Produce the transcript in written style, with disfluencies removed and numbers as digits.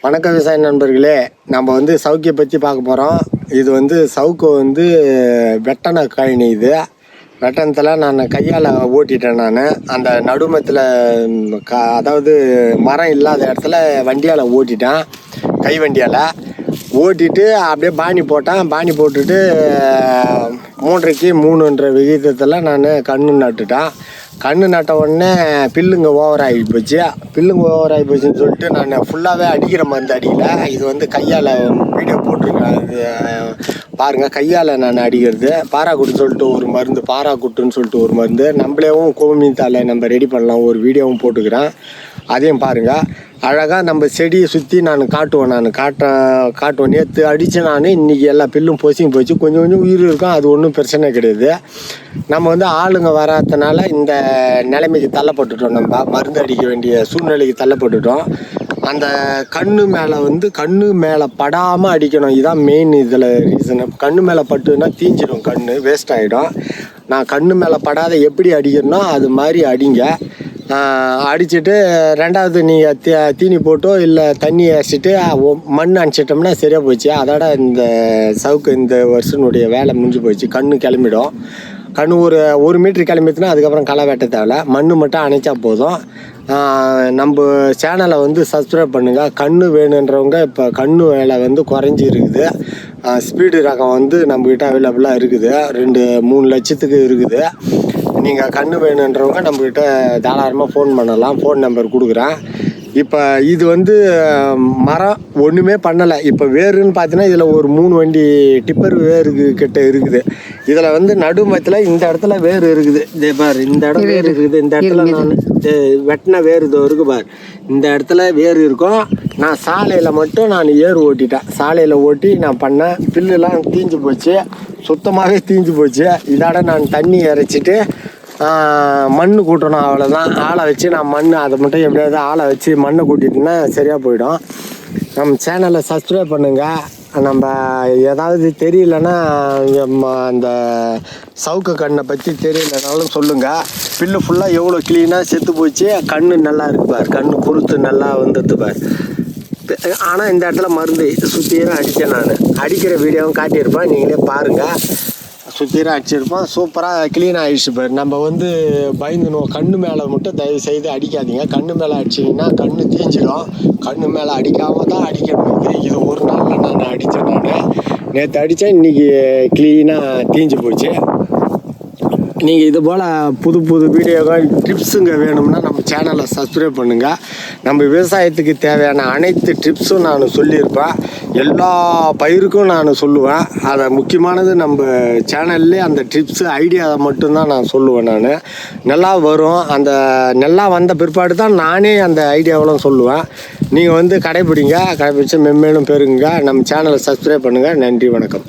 வணக்கம் விவசாய நண்பர்களே, நம்ம வந்து சவுக்கியை பற்றி பார்க்க போகிறோம். இது வந்து சவுக்கு வந்து வெட்டன கழனி. இது வெட்டனத்தில் நான் கையால் ஓட்டிட்டேன். நான் அந்த நடுமத்தில் அதாவது மரம் இல்லாத இடத்துல வண்டியால் ஓட்டிட்டேன். கை வண்டியால் ஓட்டிட்டு அப்படியே பாணி போட்டேன். பாணி போட்டுட்டு 3:30க்கு 3 விகிதத்தில் நான் கன்று நட்டுட்டேன். கன்று நட்ட உடனே பில்லுங்க ஓவர் ஆகி போச்சு. பில்லுங்க ஓவர் ஆகி போச்சுன்னு சொல்லிட்டு நான் ஃபுல்லாகவே அடிக்கிற மருந்து அடிக்கல. இது வந்து கையால் வீடியோ போட்டிருக்கேன். இது பாருங்கள், கையால் நான் அடிக்கிறது. பாராக்குட்டுன்னு சொல்லிட்டு ஒரு மருந்து, பாராக்குட்டுன்னு சொல்லிட்டு ஒரு மருந்து. நம்மளேவும் கோமியத்தால் நம்ம ரெடி பண்ணலாம். ஒரு வீடியோவும் போட்டுக்கிறேன், அதையும் பாருங்கள். அழகாக நம்ம செடியை சுற்றி நான் காட்டுவேன். காட்டுவேன். நேற்று அடித்து நான் இன்றைக்கி எல்லா பில்லும் பொசிங்க போச்சு. கொஞ்சம் கொஞ்சம் உயிர் இருக்கும், அது ஒன்றும் பிரச்சனை கிடையாது. நம்ம வந்து ஆளுங்க வராதனால இந்த நிலைமைக்கு தள்ளப்பட்டுட்டோம். நம்ம மருந்து அடிக்க வேண்டிய சூழ்நிலைக்கு தள்ளப்பட்டுட்டோம். அந்த கண்ணு மேலே படாமல் அடிக்கணும். இதுதான் மெயின் இதில் ரீசனு. கண்ணு மேலே பட்டுன்னா தீஞ்சிடும், கண்ணு வேஸ்ட் ஆகிடும். நான் கண்ணு மேலே படாத எப்படி அடிக்கணும்னா அது மாதிரி அடிங்க. அடிச்சுட்டு ரெண்டாவது நீங்கள் தீனி போட்டோ இல்லை தண்ணி அடிச்சிட்டு மண் அணைச்சிட்டோம்னா சரியாக போச்சு. அதோட இந்த சவுக்கு இந்த வருஷனுடைய வேலை முடிஞ்சு போச்சு. கண்ணு கிளம்பிடும். கண்ணு ஒரு மீட்ரு கிளம்பிடுச்சுன்னா அதுக்கப்புறம் களை வெட்ட தேவை. மண் மட்டும் அணைச்சா போதும். நம்ம சேனலை வந்து சப்ஸ்கிரைப் பண்ணுங்கள். கண்ணு வேணுன்றவங்க இப்போ கண்ணு வேலை வந்து குறைஞ்சி இருக்குது. ஸ்பீடு ரகம் வந்து நம்மக்கிட்ட அவைலபிளாக இருக்குது. 2-3 லட்சத்துக்கு இருக்குது. நீங்கள் கன்று வேணுன்றவங்க நம்மக்கிட்ட தாராளமாக ஃபோன் பண்ணலாம். ஃபோன் நம்பர் கொடுக்குறேன். இப்போ இது வந்து மரம் ஒன்றுமே பண்ணலை. இப்போ வேருன்னு பார்த்தீங்கன்னா இதில் ஒரு 3 வண்டி டிப்பர் வேறு கிட்ட இருக்குது. இதில் வந்து நடுமத்தில் இந்த இடத்துல வேறு இருக்குது. இதே பார், இந்த இடம் வேறு இருக்குது. இந்த இடத்துல நான் வெட்டின வேறு இதோ இருக்கு பார். இந்த இடத்துல வேறு இருக்கும். நான் சாலையில் மட்டும் நான் ஏறு ஓட்டிட்டேன். சாலையில் ஓட்டி நான் பண்ணேன். பில்லுலாம் தீஞ்சு போச்சு, சுத்தமாகவே தீஞ்சு போச்சு. இதோட நான் தண்ணி இறைச்சிட்டு மண் கூட்டணும், அவ்வளோதான். ஆளை வச்சு நான் மண் அதை மட்டும் எப்படியாவது ஆளை வச்சு மண்ணை கூட்டிட்டுனா சரியாக போயிடும். நம்ம சேனலை சப்ஸ்கிரைப் பண்ணுங்கள். நம்ம ஏதாவது தெரியலன்னா அந்த சவுக்கு கண்ணை பற்றி தெரியலனாலும் சொல்லுங்கள். பில்லு ஃபுல்லாக எவ்வளோ க்ளீனாக செத்து போச்சு. கண்ணு நல்லா இருக்குது பார், கண்ணு குருத்து நல்லா வந்துடுது பார். ஆனால் இந்த இடத்துல மருந்து சுற்றியும் அடித்தேன். நான் அடிக்கிற வீடியோவும் காட்டியிருப்பேன், நீங்களே பாருங்கள். சுற்றியும் அடிச்சிருப்போம். சூப்பராக க்ளீனாக ஆகிடுச்சு பாரு. நம்ம வந்து பயந்துணும். கண்ணு மேலே மட்டும் தயவு செய்து அடிக்காதீங்க. கண்ணு மேலே அடிச்சிங்கன்னா கண்ணு தீஞ்சிடும். கண்ணு மேலே அடிக்காமல் தான் அடிக்கணும். இது ஒரு நாளில் நான் அடித்தேன். நான் நேற்று அடித்தேன், இன்றைக்கி க்ளீனாக தீஞ்சு போச்சு. நீங்கள் இது போல் புது வீடியோகள் டிப்ஸுங்க வேணும்னா நம்ம சேனலை சப்ஸ்கிரைப் பண்ணுங்கள். நம்ம விவசாயத்துக்கு தேவையான அனைத்து டிப்ஸும் நான் சொல்லியிருப்பேன். எல்லா பயிருக்கும் நான் சொல்லுவேன். அதை முக்கியமானது நம்ம சேனல்லே அந்த டிப்ஸு ஐடியா மட்டும்தான் நான் சொல்லுவேன். நான் நல்லா வரும். அந்த நல்லா வந்த பிற்பாடு தான் நானே அந்த ஐடியாவெல்லாம் சொல்லுவேன். நீங்கள் வந்து கடைப்பிடிச்சு மென்மேலும் பெறுங்க. நம்ம சேனலை சப்ஸ்கிரைப் பண்ணுங்கள். நன்றி, வணக்கம்.